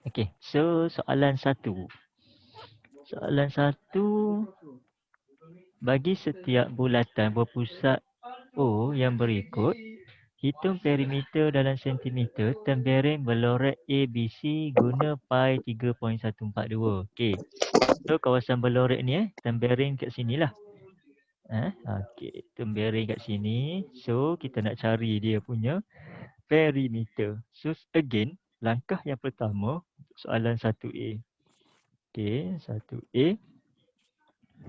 Okey, so soalan 1. Soalan 1, bagi setiap bulatan berpusat O yang berikut, hitung perimeter dalam sentimeter tembereng berlorek ABC guna pi 3.142. Okey. So kawasan berlorek ni tembereng kat sinilah. Okey, tembereng kat sini. So kita nak cari dia punya perimeter. So again, langkah yang pertama soalan 1A. Okey, 1A.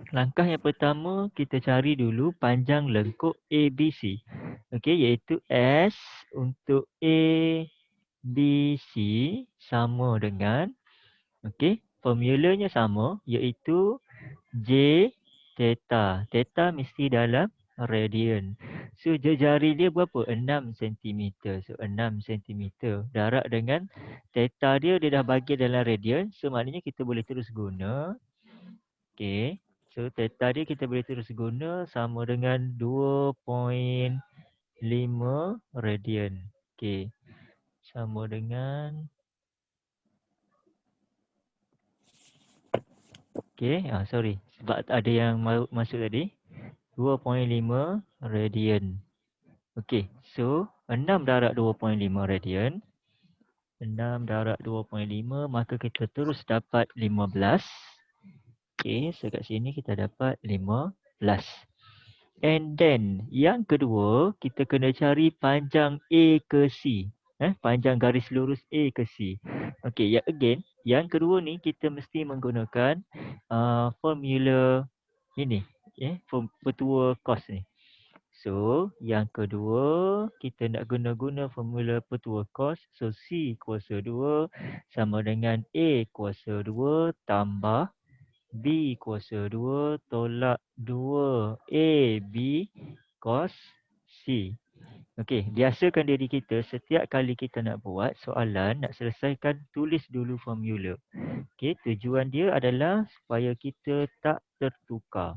Langkah yang pertama kita cari dulu panjang lengkuk ABC. Okey, iaitu S untuk ABC sama dengan, okey, formulanya sama iaitu J theta. Theta mesti dalam radian. So jari dia berapa? 6 cm. So 6 cm. Darab dengan theta dia dah bagi dalam radian. So maknanya kita boleh terus guna. Okey. So theta dia kita boleh terus guna sama dengan 2.5 radian. Okey. Sama dengan, okey, sorry. Sebab ada yang masuk tadi. 2.5 radian. Okey. So 6 darab 2.5 radian. 6 darab 2.5, maka kita terus dapat 15. Okey, so kat sini kita dapat 15. And then yang kedua, kita kena cari panjang A ke C. Panjang garis lurus A ke C. Okey, again, yang kedua ni kita mesti menggunakan formula ini, petua cos ni. So, yang kedua, kita nak guna formula petua cos. So, C kuasa 2 sama dengan A kuasa 2 tambah B kuasa 2 tolak 2 AB cos C. Okey, biasakan diri kita setiap kali kita nak buat soalan, nak selesaikan, tulis dulu formula. Okey, tujuan dia adalah supaya kita tak tertukar.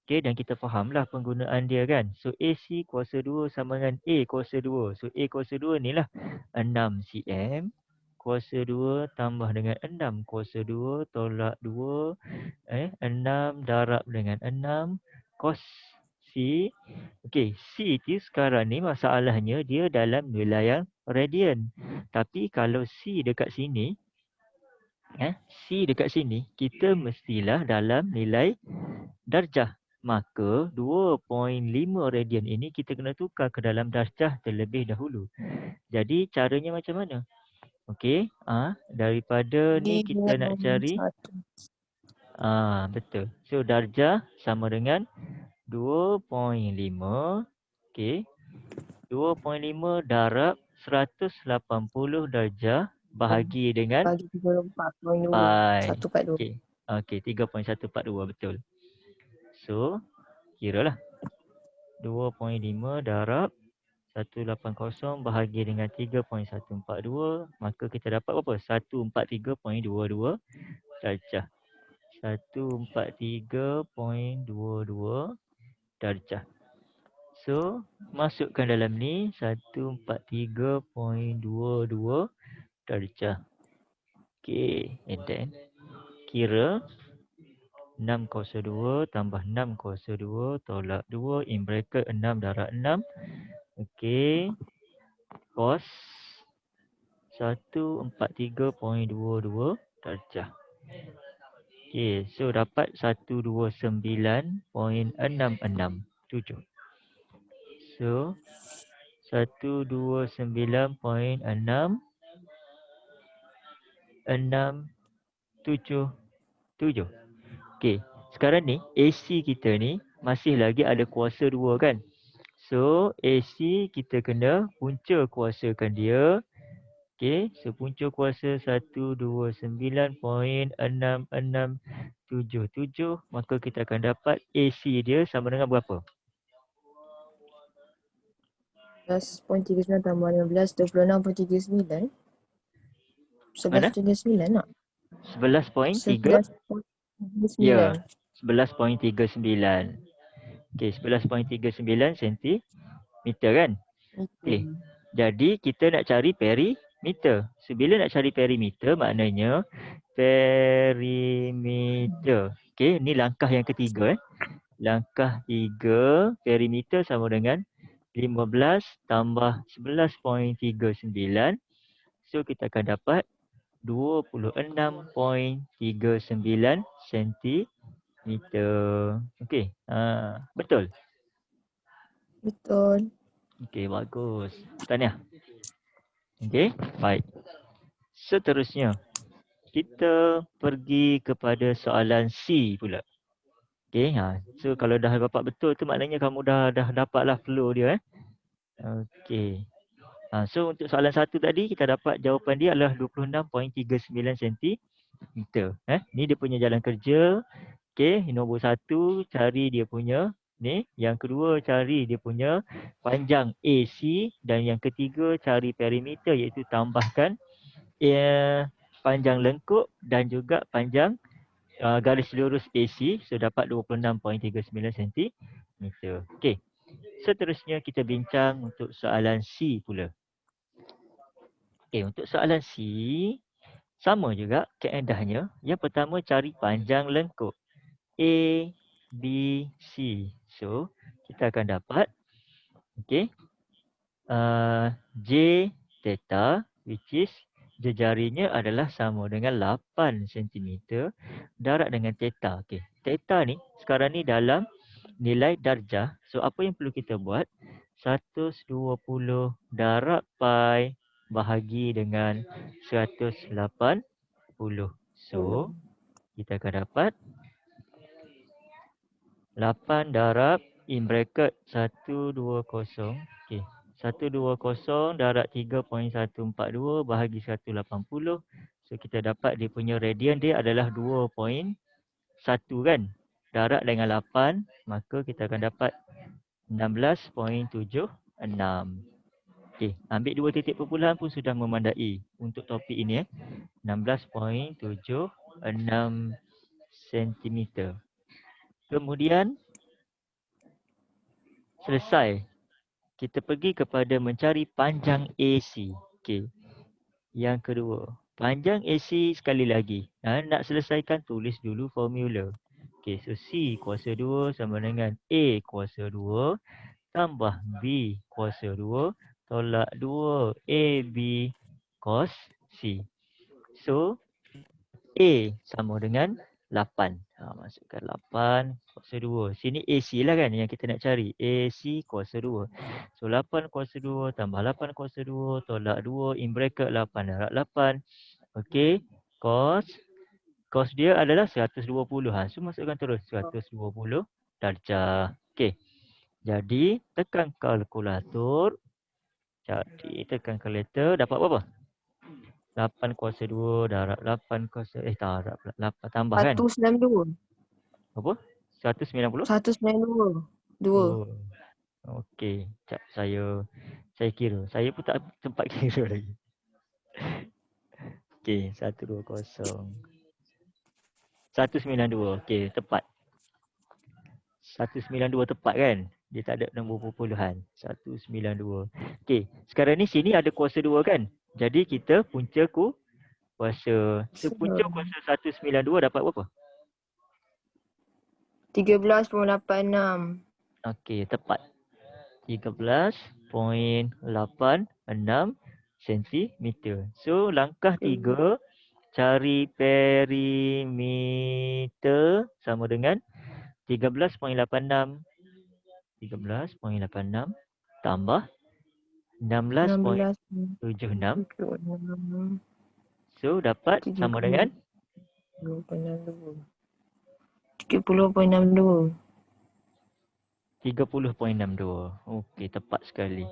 Okey, dan kita fahamlah penggunaan dia kan. So, AC kuasa 2 sama dengan A kuasa 2. So, A kuasa 2 ni lah 6 cm. Kuasa 2 tambah dengan 6 kuasa 2 tolak 2. 6 darab dengan 6 cos C. Okey, C tu sekarang ni masalahnya dia dalam wilayah radian. Tapi kalau C dekat sini, C dekat sini, kita mestilah dalam nilai darjah. Maka 2.5 radian ini kita kena tukar ke dalam darjah terlebih dahulu. Jadi caranya macam mana? Okey, daripada ni kita nak cari, betul. So darjah sama dengan 2.5. Okey. 2.5 darab 180 darjah bahagi dengan bagi 34.2. pi. 142. Okey. Okey, 3.142 betul. So, kiralah 2.5 darab 180 bahagi dengan 3.142, maka kita dapat berapa? 143.22 darjah. 143.22 darjah. So, masukkan dalam ni 143.22 darjah. Okey, and then kira 6 kuasa 2 tambah 6 kuasa 2 tolak 2 in bracket 6 darab 6. Okey. Cos 143.22 darjah. Okey, so dapat 129.667. So 129.677. Okey, sekarang ni AC kita ni masih lagi ada kuasa 2 kan? So AC kita kena punca kuasakan dia. Okey, so punca kuasa 129.6677, maka kita akan dapat AC dia sama dengan berapa? 11.39 tambah 15, 26.39. 11.39 nak? 11.3? 11.39. Ya, 11.39. Okey, 11.39 cm kan? Okey. Jadi kita nak cari meter. So bila nak cari perimeter maknanya perimeter. Okey, ni langkah yang ketiga. Langkah 3, perimeter sama dengan 15 tambah 11.39. So kita akan dapat 26.39 sentimeter. Okey, betul. Betul. Okey, bagus. Tahniah. Okey, baik. Seterusnya, kita pergi kepada soalan C pula. Okey, so kalau dah dapat betul tu maknanya kamu dah dapatlah flow dia. Okey. So untuk soalan 1 tadi kita dapat jawapan dia adalah 26.39 cm. Ni dia punya jalan kerja. Okey, nombor 1 cari dia punya ni, yang kedua cari dia punya panjang AC dan yang ketiga cari perimeter iaitu tambahkan panjang lengkuk dan juga panjang garis lurus AC. So dapat 26.39 cm. Okey. Seterusnya kita bincang untuk soalan C pula. Okey, untuk soalan C sama juga kaedahnya. Yang pertama cari panjang lengkuk A, B, C. So kita akan dapat okey, J theta which is jejarinya adalah sama dengan 8 cm darab dengan theta. Okey, theta ni sekarang ni dalam nilai darjah. So apa yang perlu kita buat? 120 darab pi bahagi dengan 180. So kita akan dapat 8 darab in bracket 120. Okey, 120 darab 3.142 bahagi 180. So kita dapat dia punya radian dia adalah 2.1 kan. Darab dengan 8 maka kita akan dapat 16.76. Okey, ambil 2 titik perpuluhan pun sudah memandai untuk topik ini 16.76 cm. Kemudian selesai. Kita pergi kepada mencari panjang AC. Okey. Yang kedua, panjang AC sekali lagi. Nak selesaikan tulis dulu formula. Okey, so C kuasa 2 sama dengan A kuasa 2 tambah B kuasa 2 tolak 2 AB cos C. So A sama dengan 8. Masukkan 8 kuasa 2. Sini AC lah kan yang kita nak cari. AC kuasa 2. So 8 kuasa 2 tambah 8 kuasa 2 tolak 2 in bracket 8 darab 8. Okey. Cos dia adalah 120. So masukkan terus 120 darjah. Okey. Jadi tekan kalkulator. Tekan kalkulator dapat berapa? 8 kuasa 2 darab 8 kuasa darab 8 tambah kan? 192. Apa? 190? 192. 2. Oh. Okey, jap saya kira. Saya pun tak sempat kira lagi. Okey, 120. 192. Okey, tepat. 192 tepat kan? Dia tak ada nombor perpuluhan. 192. Okey, sekarang ni sini ada kuasa 2 kan? Jadi kita punca kuasa. So punca kuasa 192 dapat berapa? 13.86. Okey, tepat. 13.86 cm. So langkah 3 cari perimeter sama dengan 13.86 tambah 16.76. So dapat sama dengan 30.62. 30.62. Okey, tepat sekali.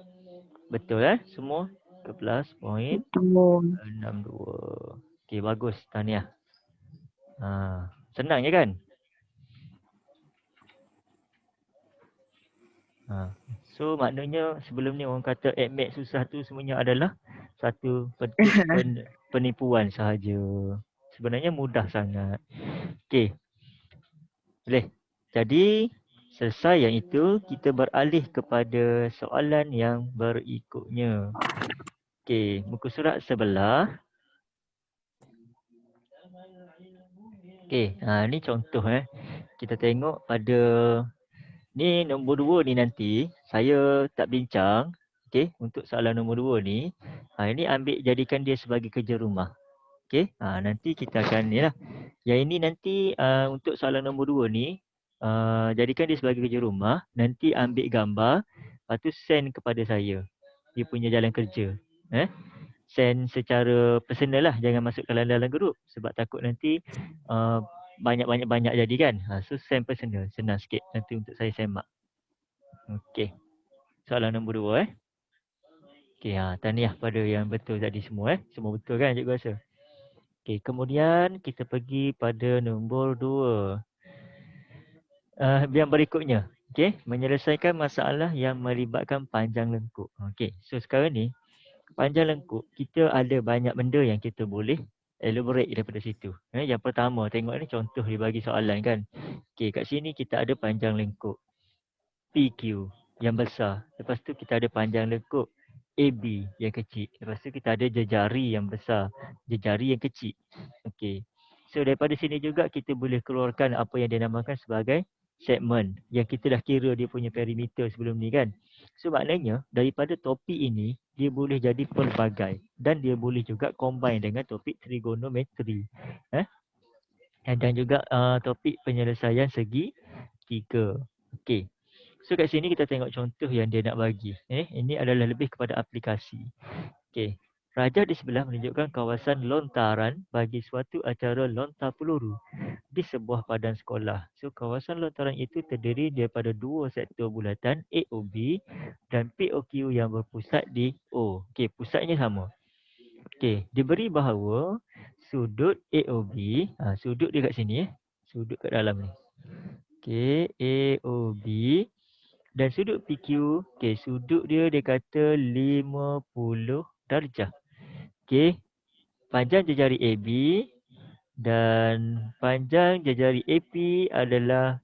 Betul semua? 13.62. Okey, bagus. Tahniah. Senang je kan? So maknanya sebelum ni orang kata admit susah tu sebenarnya adalah satu penipuan sahaja. Sebenarnya mudah sangat. Okey. Boleh. Jadi selesai yang itu kita beralih kepada soalan yang berikutnya. Okey, muka surat sebelah. Okey, ni contoh Kita tengok pada ni nombor 2 ni nanti saya tak bincang. Okey, untuk soalan nombor 2 ni, ini ambil jadikan dia sebagai kerja rumah. Okey, nanti kita akan ni lah. Yang ini nanti untuk soalan nombor 2 ni, jadikan dia sebagai kerja rumah. Nanti ambil gambar, lepas tu send kepada saya. Dia punya jalan kerja. Send secara personal lah. Jangan masuk dalam grup. Sebab takut nanti banyak-banyak jadi kan. So send personal. Senang sikit nanti untuk saya semak. Okey. Soalan nombor 2 Okey, tahniah pada yang betul tadi semua Semua betul kan cikgu rasa? Okey, kemudian kita pergi pada nombor 2. Yang berikutnya. Okey, menyelesaikan masalah yang melibatkan panjang lengkuk. Okey, so sekarang ni panjang lengkuk kita ada banyak benda yang kita boleh elaborate daripada situ. Yang pertama, tengok ni contoh dia bagi soalan kan. Okey, kat sini kita ada panjang lengkuk PQ yang besar. Lepas tu kita ada panjang lengkuk AB yang kecil. Lepas tu kita ada jejari yang besar, jejari yang kecil. Okey. So daripada sini juga kita boleh keluarkan apa yang dinamakan sebagai segmen yang kita dah kira dia punya perimeter sebelum ni kan. So maknanya daripada topik ini dia boleh jadi pelbagai dan dia boleh juga combine dengan topik trigonometri. Dan juga topik penyelesaian segi tiga. Okey. So kat sini kita tengok contoh yang dia nak bagi. Ini adalah lebih kepada aplikasi. Okey. Rajah di sebelah menunjukkan kawasan lontaran bagi suatu acara lontar peluru di sebuah padan sekolah. So kawasan lontaran itu terdiri daripada dua sektor bulatan AOB dan POQ yang berpusat di O. Okey, pusatnya sama. Okey, diberi bahawa sudut AOB, sudut dia kat sini sudut kat dalam ni. Okey, AOB dan sudut PQ, okey, sudut dia kata 50 darjah. Okey, panjang jejari AB dan panjang jejari AP adalah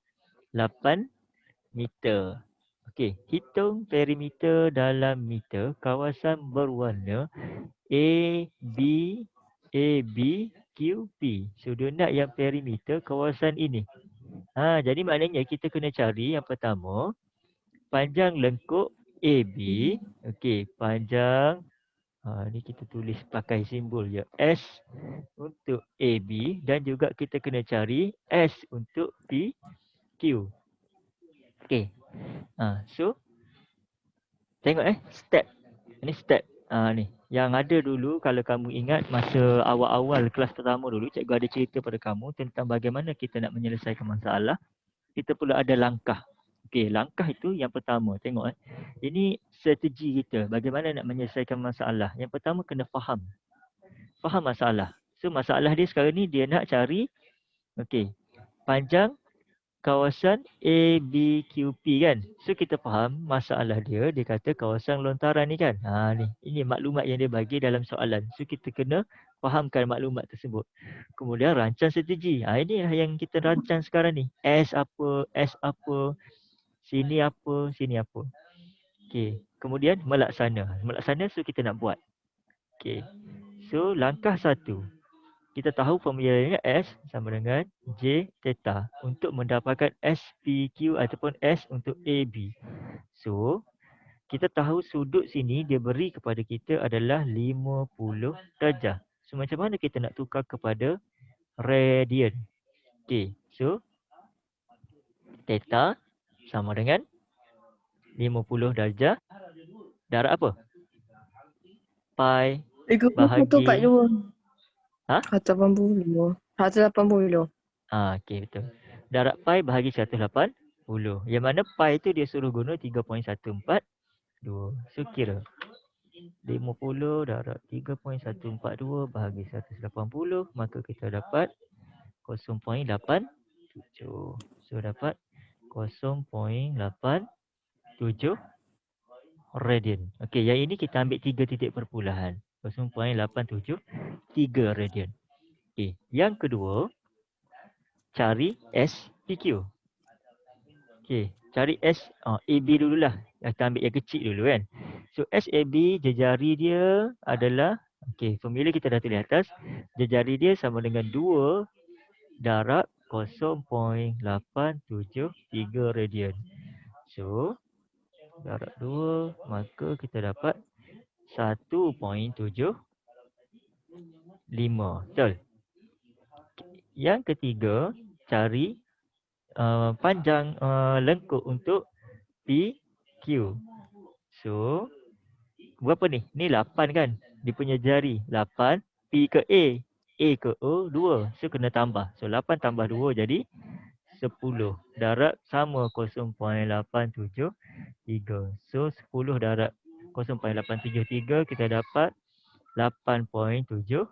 8 meter. Okey, hitung perimeter dalam meter kawasan berwarna AB, AB, QP. So dia nak yang perimeter kawasan ini. Jadi maknanya kita kena cari yang pertama panjang lengkuk AB. Okey, panjang ni kita tulis pakai simbol je S untuk AB dan juga kita kena cari S untuk PQ. Okey. So tengok step. Ini step. Ni yang ada dulu kalau kamu ingat masa awal-awal kelas pertama dulu cikgu ada cerita pada kamu tentang bagaimana kita nak menyelesaikan masalah. Kita perlu ada langkah. Okey, langkah itu yang pertama. Tengok ini strategi kita bagaimana nak menyelesaikan masalah. Yang pertama kena faham. Faham masalah. So masalah dia sekarang ni dia nak cari panjang kawasan ABQP kan. So kita faham masalah dia kata kawasan lontaran ni kan. Ini maklumat yang dia bagi dalam soalan. So kita kena fahamkan maklumat tersebut. Kemudian rancang strategi. Ini yang kita rancang sekarang ni. S apa, sini apa, sini apa. Okey. Kemudian melaksana. Melaksana so kita nak buat. Okey. So langkah 1. Kita tahu formulanya S sama dengan J theta untuk mendapatkan SPQ ataupun S untuk AB. So, kita tahu sudut sini dia beri kepada kita adalah 50 darjah. So, macam mana kita nak tukar kepada radian? Okey, so theta sama dengan 50 darjah darab apa? Pi bahagi 142. 180. 180. Okey, betul. Darab pi bahagi 180. Yang mana pi tu dia suruh guna 3.142. So kira 50 darab 3.142 bahagi 180. Maka kita dapat 0.87. So dapat 0.87 radian. Okey, yang ini kita ambil 3 titik perpulahan. 0.873 radian. Okey, yang kedua cari SPQ. Okey, cari S AB dululah. Kita ambil yang kecil dulu kan. So SAB jejari dia adalah, okey, formula kita dah tulis atas. Jejari dia sama dengan 2 darab 0.873 radian. So darab 2, maka kita dapat 1.75. Betul. Yang ketiga, cari panjang lengkuk untuk PQ. So berapa ni? Ni 8 kan? Dia punya jari 8, P ke A ke O 2. So kena tambah. So 8 tambah 2 jadi 10 darab sama 0.873. So 10 darab 0.873 kita dapat 8.73.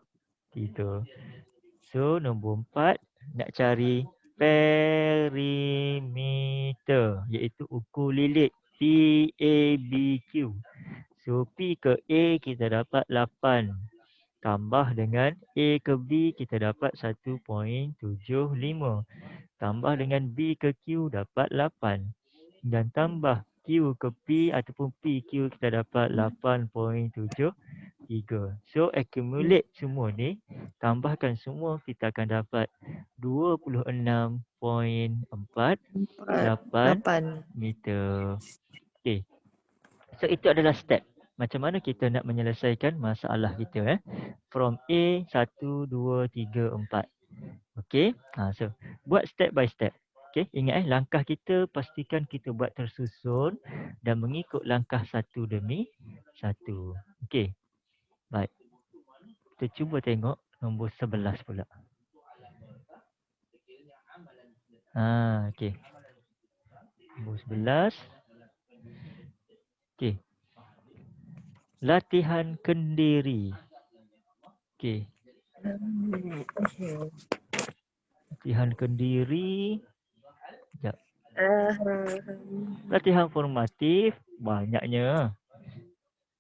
So nombor 4 nak cari perimeter iaitu ukur lilit PABQ. So P ke A kita dapat 8. Tambah dengan A ke B kita dapat 1.75. Tambah dengan B ke Q dapat 8. Dan tambah Q ke P ataupun PQ kita dapat 8.73. So accumulate semua ni, tambahkan semua kita akan dapat 26.48 meter. Okay. So itu adalah step. Macam mana kita nak menyelesaikan masalah kita from A 1, 2, 3, 4. Okay. So buat step by step. Okay. Ingat langkah kita pastikan kita buat tersusun dan mengikut langkah satu demi satu. Okay. Baik. Kita cuba tengok nombor 11 pula. Okay. Nombor 11. Okay. Latihan kendiri. Okay. Latihan kendiri. Sekejap. Latihan formatif. Banyaknya.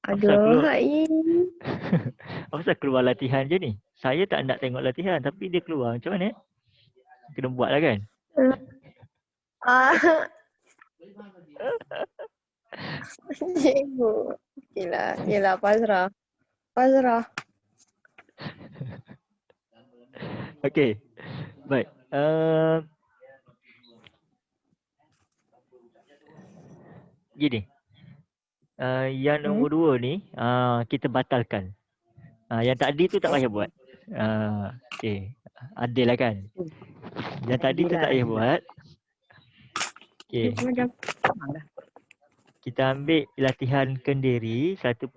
Aduh, Apa pasal keluar latihan je ni? Saya tak nak tengok latihan tapi dia keluar. Macam mana? Kena buat lah kan? Cikgu. Yelah, pasrah. Okay. Baik. Gini. Yang nombor 2 ni kita batalkan. Yang tadi tu tak payah buat. Okay. Adil lah kan? Yang tadi tu tak payah buat. Okay. Kita ambil latihan kendiri 1.4.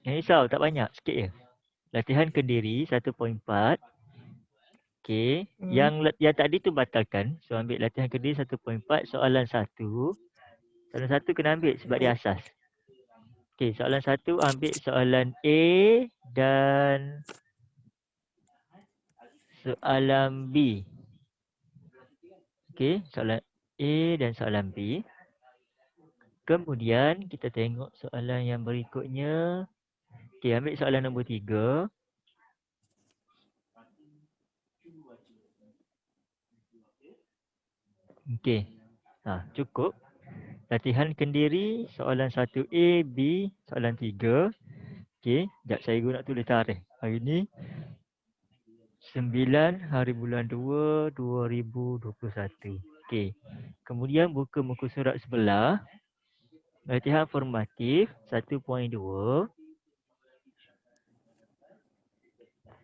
Yang risau tak banyak, sikit je. Latihan kendiri 1.4. Okay. Yang tadi tu batalkan. So ambil latihan kendiri 1.4 soalan 1. Soalan 1 kena ambil sebab dia asas. Okay, soalan 1 ambil soalan A dan soalan B. Okay, soalan A dan soalan B. Kemudian kita tengok soalan yang berikutnya. Okay, ambil soalan nombor 3. Okay, cukup. Latihan kendiri soalan 1A, B, soalan 3. Okay, sekejap saya guna tulis tarikh. Hari ni 9 hari bulan 2, 2021. Okay, kemudian buka muka surat sebelah. Latihan formatif 1.2.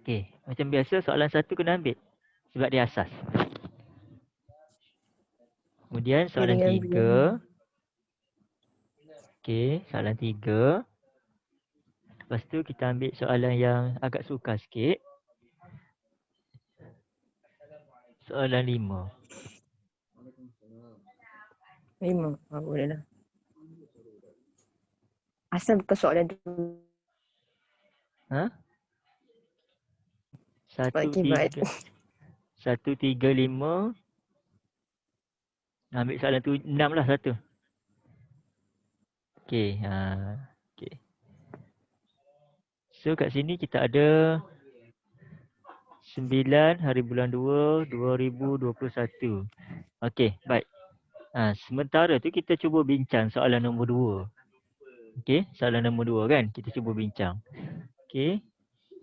Okay, macam biasa soalan 1 kena ambil sebab dia asas. Kemudian soalan 3. Okay, soalan 3. Lepas tu kita ambil soalan yang agak sukar sikit. Soalan 5. 5. Boleh lah. Asal bukan soalan tu. 135. Ambil soalan tu 6 lah satu. Okay. Okay. So kat sini kita ada 9 hari bulan 2, 2021. Okay, baik. Sementara tu kita cuba bincang soalan nombor 2. Okey, soalan nombor 2 kan, kita cuba bincang. Okey.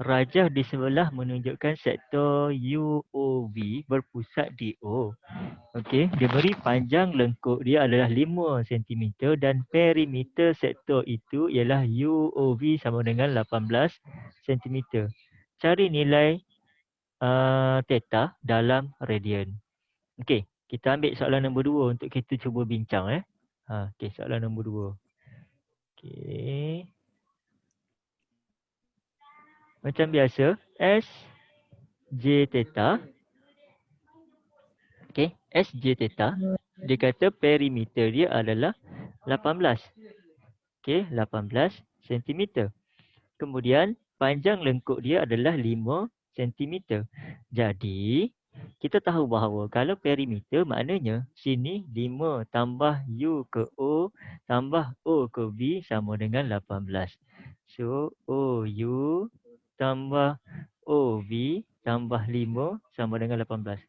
Rajah di sebelah menunjukkan sektor UOV berpusat di O. Okey, dia beri panjang lengkuk dia adalah 5 cm dan perimeter sektor itu ialah UOV sama dengan 18 cm. Cari nilai theta dalam radian. Okey, kita ambil soalan nombor 2 untuk kita cuba bincang. Okey, soalan nombor 2. Okey. Macam biasa, S J theta. Okey, S J theta. Dia kata perimeter dia adalah 18. Okey, 18 cm. Kemudian panjang lengkuk dia adalah 5 cm. Jadi, kita tahu bahawa kalau perimeter maknanya sini 5 tambah U ke O tambah O ke V sama dengan 18. So, OU tambah OV tambah 5 sama dengan 18.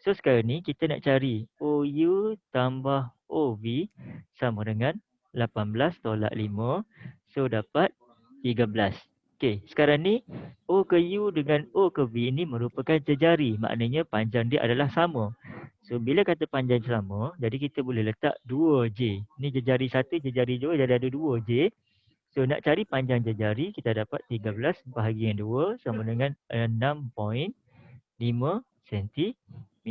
So, sekarang ni kita nak cari OU tambah OV sama dengan 18 tolak 5. So, dapat 13. Okey, sekarang ni O ke U dengan O ke V ini merupakan jejari. Maknanya panjang dia adalah sama. So, bila kata panjang sama, jadi kita boleh letak 2J. Ni jejari 1, jejari 2, jadi ada 2J. So, nak cari panjang jejari, kita dapat 13 bahagian 2 sama dengan 6.5 cm.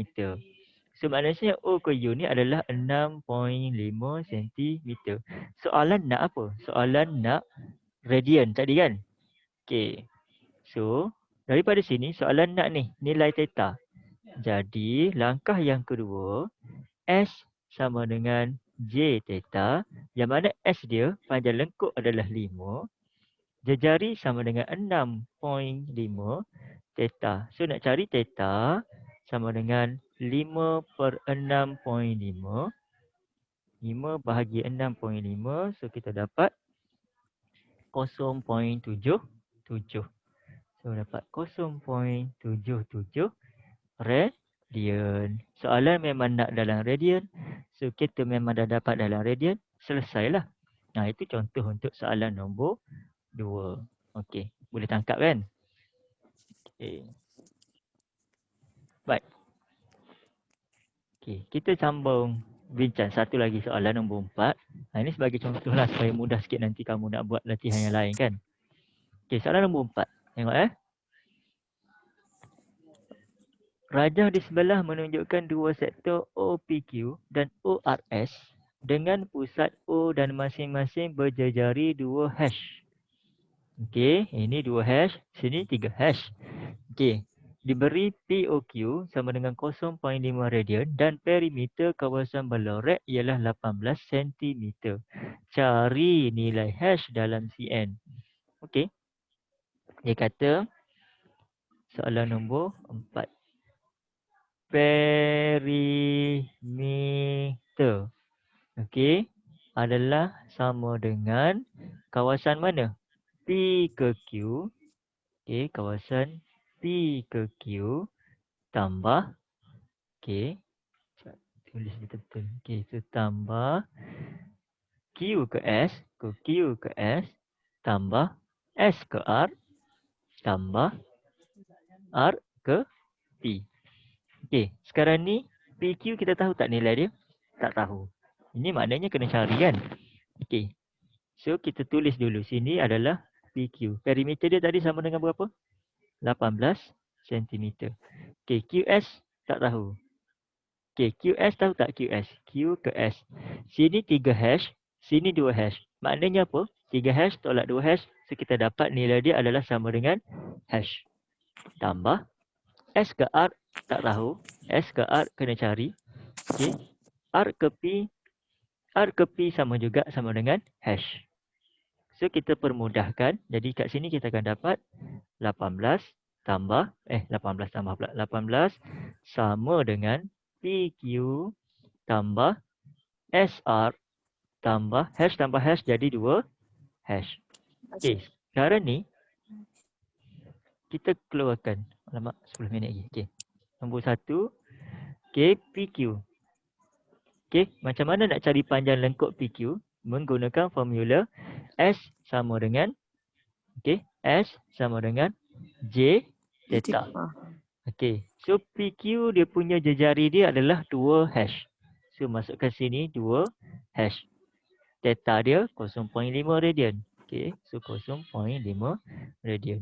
So, maknanya O ke U ni adalah 6.5 cm. Soalan nak apa? Soalan nak radian tadi kan? Okey. So, daripada sini soalan nak ni nilai theta. Jadi, langkah yang kedua, S sama dengan J theta, yang mana S dia panjang lengkuk adalah 5, jejari sama dengan 6.5 theta. So, nak cari theta sama dengan 5 per 6.5. 5 bahagi 6.5, so kita dapat 0.77. So, dapat 0.77 radian. Soalan memang nak dalam radian. So, kita memang dah dapat dalam radian. Selesailah. Nah, itu contoh untuk soalan nombor 2. Okey, boleh tangkap kan? Okey. Baik. Okey, kita sambung bincang satu lagi soalan nombor 4. Ini sebagai contoh lah supaya mudah sikit nanti kamu nak buat latihan yang lain kan. Okey, soalan nombor 4. Tengok Rajah di sebelah menunjukkan dua sektor OPQ dan ORS dengan pusat O dan masing-masing berjejari 2 hash. Okey, ini 2 hash, sini 3 hash. Okey, diberi POQ sama dengan 0.5 radian dan perimeter kawasan berlorek ialah 18 cm. Cari nilai hash dalam CN. Okey, dia kata soalan nombor 4. Perimeter, okey, adalah sama dengan kawasan mana? P ke Q. Okey, kawasan P ke Q tambah, okey, tulis betul-betul. Okey, so tambah Q ke S ke Q ke S tambah S ke R tambah R ke P. Okey, sekarang ni PQ kita tahu tak nilai dia? Tak tahu. Ini maknanya kena cari kan? Okey. So kita tulis dulu sini adalah PQ. Perimeter dia tadi sama dengan berapa? 18 cm. Okey, QS tak tahu. Okey, QS tahu tak QS? Q ke S. Sini 3 hash, sini 2 hash. Maknanya apa? 3 hash tolak 2 hash. So kita dapat nilai dia adalah sama dengan hash. Tambah S ke R tak tahu. S ke R kena cari. Okey. R ke P sama juga sama dengan hash. So kita permudahkan. Jadi kat sini kita akan dapat 18 tambah 18 sama dengan PQ tambah SR tambah hash jadi 2 hash. Okey, sekarang ni kita keluarkan. Alamak, 10 minit lagi. Okey. Nombor 1. Okey, PQ. Okey, macam mana nak cari panjang lengkuk PQ? Menggunakan formula S sama dengan S sama dengan J theta. Okey, so PQ dia punya jejari dia adalah 2 hash. So masukkan sini 2 hash. Theta dia 0.5 radian. Okey, so 0.5 radian.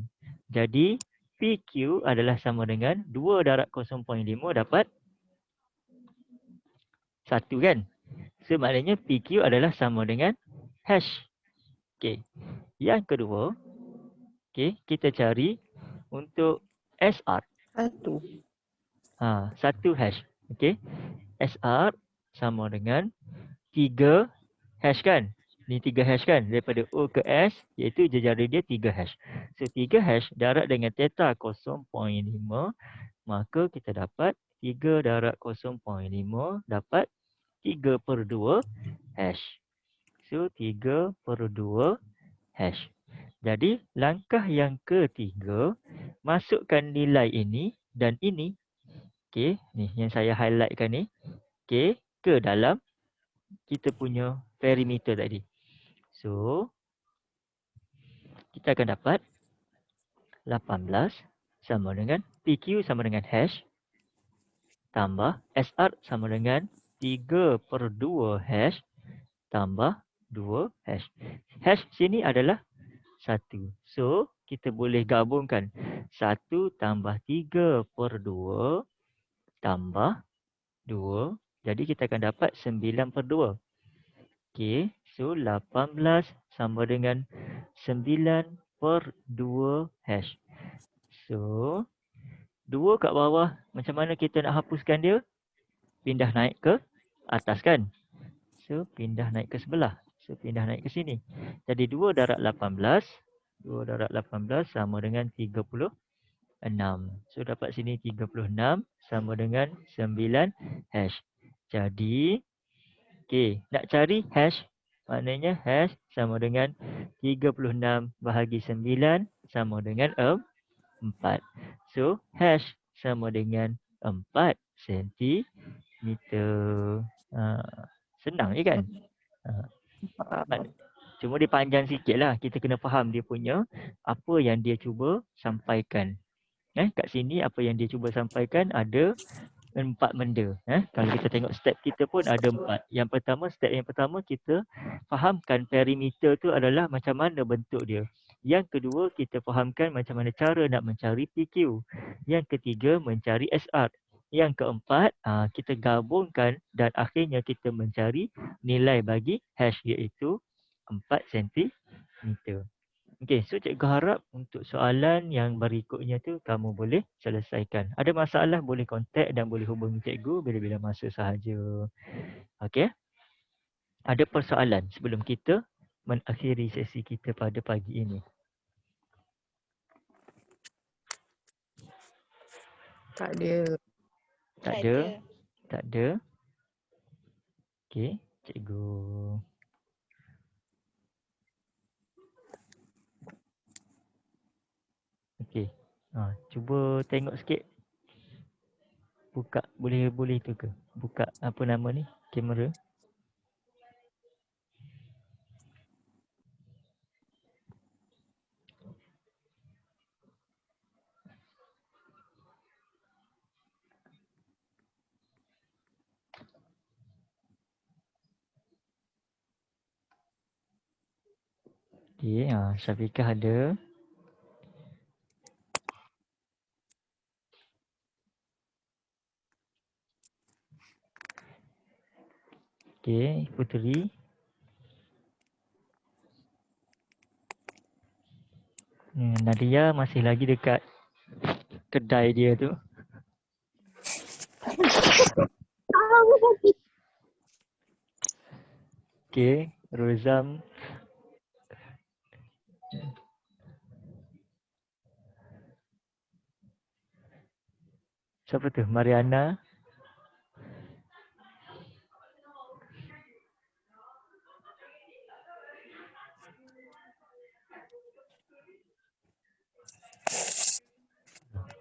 Jadi PQ adalah sama dengan 2 darab 0.5 dapat 1 kan? So maknanya PQ adalah sama dengan hash. Okey. Yang kedua, kita cari untuk SR. 1. 1 hash. Okey. SR sama dengan 3 hash kan? Ni 3 hash kan? Daripada O ke S iaitu jejari dia 3 hash. So 3 hash darab dengan theta 0.5, maka kita dapat 3 darab 0.5 dapat 3/2 hash. So 3/2 hash. Jadi langkah yang ketiga, masukkan nilai ini dan ini, okey, ni yang saya highlightkan ni, okey, ke dalam kita punya perimeter tadi. So kita akan dapat 18 sama dengan PQ sama dengan hash tambah SR sama dengan 3/2 hash tambah 2 hash. Hash sini adalah 1. So, kita boleh gabungkan 1 tambah 3/2 tambah 2. Jadi, kita akan dapat 9/2. Okey, so 18 sama dengan 9/2 hash. So, 2 kat bawah, macam mana kita nak hapuskan dia? Pindah naik ke atas kan? So, pindah naik ke sebelah. So, pindah naik ke sini. Jadi, 2 darab 18. 2 darab 18 sama dengan 36. So, dapat sini 36 sama dengan 9 hash. Jadi, nak cari hash. Maknanya hash sama dengan 36 bahagi 9 sama dengan 4. So, hash sama dengan 4 cm. Senang je kan? Cuma dia panjang sikit lah. Kita kena faham dia punya apa yang dia cuba sampaikan. Kat sini apa yang dia cuba sampaikan ada 4 benda. Kalau kita tengok step kita pun ada 4. Yang pertama, step yang pertama kita fahamkan perimeter tu adalah macam mana bentuk dia. Yang kedua, kita fahamkan macam mana cara nak mencari PQ. Yang ketiga, mencari SR. Yang keempat, kita gabungkan dan akhirnya kita mencari nilai bagi hash iaitu 4 cm. Okey, so cikgu harap untuk soalan yang berikutnya tu kamu boleh selesaikan. Ada masalah boleh kontak dan boleh hubungi cikgu bila-bila masa sahaja. Okey. Ada persoalan sebelum kita mengakhiri sesi kita pada pagi ini? Tak ada. Tak ada. Tak ada. Okey, cikgu. Okey. Cuba tengok sikit. Buka boleh tu ke? Buka apa nama ni? Kamera. Okey, Syafiqah ada. Okey, Puteri. Nadia masih lagi dekat kedai dia tu. Okey, Rozam. Siapa tu? Mariana.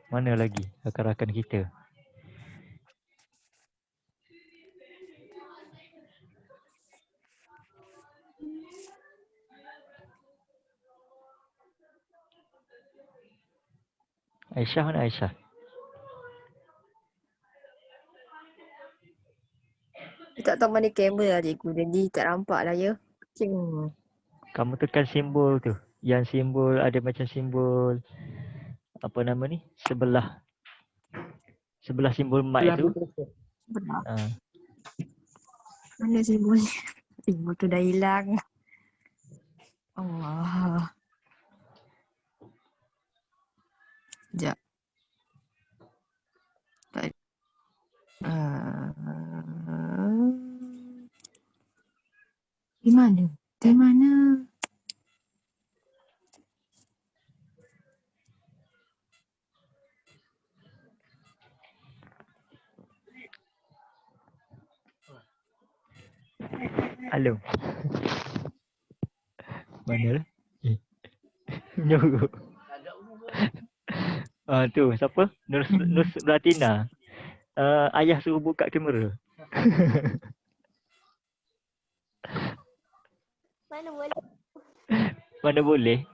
Mana lagi rakan-rakan kita? Aisyah mana Aisyah? Dia tak tahu mana kamera lah cikgu. Jadi tak nampak lah ya. Cikgu. Kamu tekan simbol tu. Yang simbol ada macam simbol apa nama ni? Sebelah simbol mic tu. Benar. Ha. Mana simbolnya? Simbol tu dah hilang. Allah. Sekejap. Tak. Di mana? Di mana? Halo. Mana lah? Nyogo. Tu siapa? Nus Ratina. Ayah suruh buka kamera. Mana boleh? Mana boleh?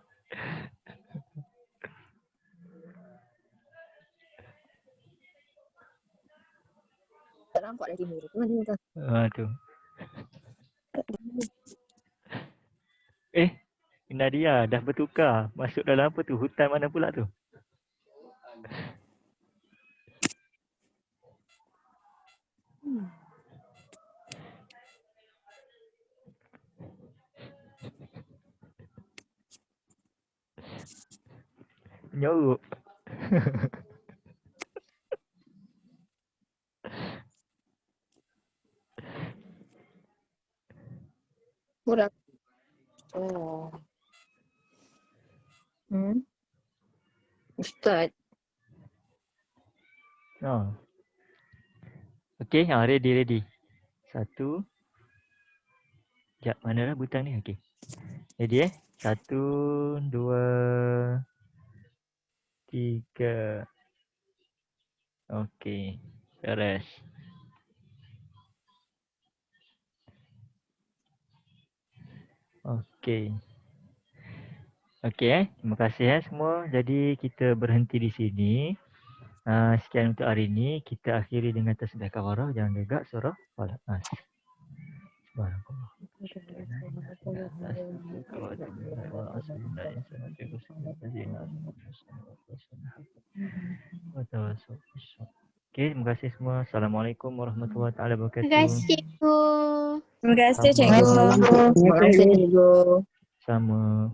Tak nampak lagi kamera tu. Mana tu? Tu. Nadia dah bertukar. Masuk dalam apa tu? Hutan mana pula tu? Nyorok. Kurang. Oh. Ustaz. Okey, ready. 1. Sekejap, mana lah butang ni? Okey. Ready 1, 2, 3. Okey. Beres. Okey. Okey terima kasih semua. Jadi kita berhenti di sini. Sekian untuk hari ini. Kita akhiri dengan tasbih kafarah. Jangan gegak surah Falaq Nas. Subhanallah. Okey, terima kasih semua. Assalamualaikum warahmatullahi wabarakatuh. Terima kasih cikgu. Terima kasih Sama. cikgu. Terima kasih cikgu. Sama.